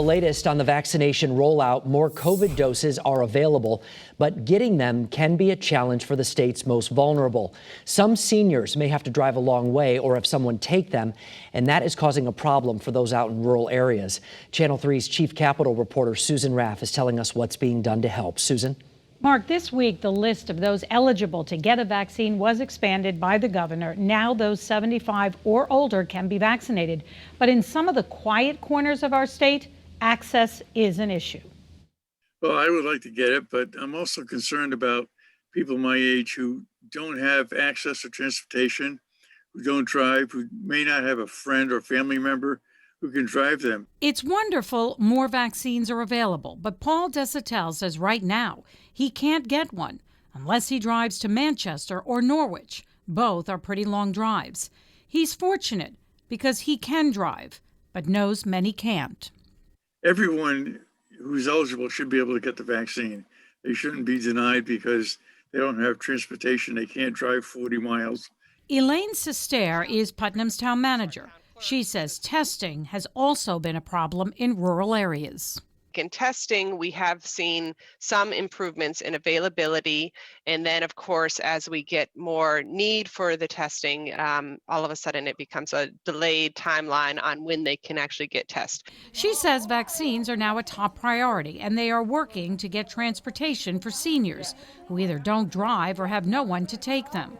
The latest on the vaccination rollout, more COVID doses are available, but getting them can be a challenge for the state's most vulnerable. Some seniors may have to drive a long way or have someone take them, and that is causing a problem for those out in rural areas. Channel 3's chief Capitol reporter Susan Raff is telling us what's being done to help. Susan? Mark, this week the list of those eligible to get a vaccine was expanded by the governor. Now those 75 or older can be vaccinated. But in some of the quiet corners of our state, access is an issue. Well, I would like to get it, but I'm also concerned about people my age who don't have access to transportation, who don't drive, who may not have a friend or family member who can drive them. It's wonderful more vaccines are available, but Paul Desautels says right now he can't get one unless he drives to Manchester or Norwich. Both are pretty long drives. He's fortunate because he can drive, but knows many can't. Everyone who's eligible should be able to get the vaccine. They shouldn't be denied because they don't have transportation. They can't drive 40 miles. Elaine Sester is Putnam's town manager. She says testing has also been a problem in rural areas. In testing, we have seen some improvements in availability. And then, of course, as we get more need for the testing, all of a sudden it becomes a delayed timeline on when they can actually get tested. She says vaccines are now a top priority, and they are working to get transportation for seniors who either don't drive or have no one to take them.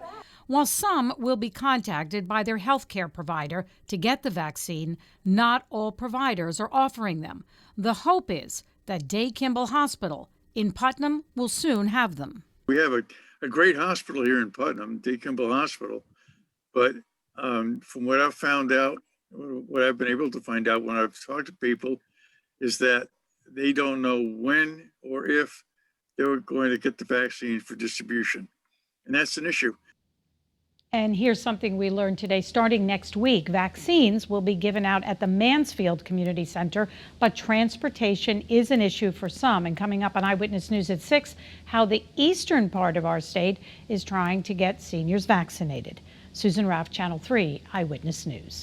While some will be contacted by their health care provider to get the vaccine, not all providers are offering them. The hope is that Day Kimball Hospital in Putnam will soon have them. We have a great hospital here in Putnam, Day Kimball Hospital, but from what I've found out, what I've been able to find out when I've talked to people, is that they don't know when or if they're going to get the vaccine for distribution. And that's an issue. And here's something we learned today. Starting next week, vaccines will be given out at the Mansfield Community Center, but transportation is an issue for some. And coming up on Eyewitness News at 6, how the eastern part of our state is trying to get seniors vaccinated. Susan Raff, Channel 3 Eyewitness News.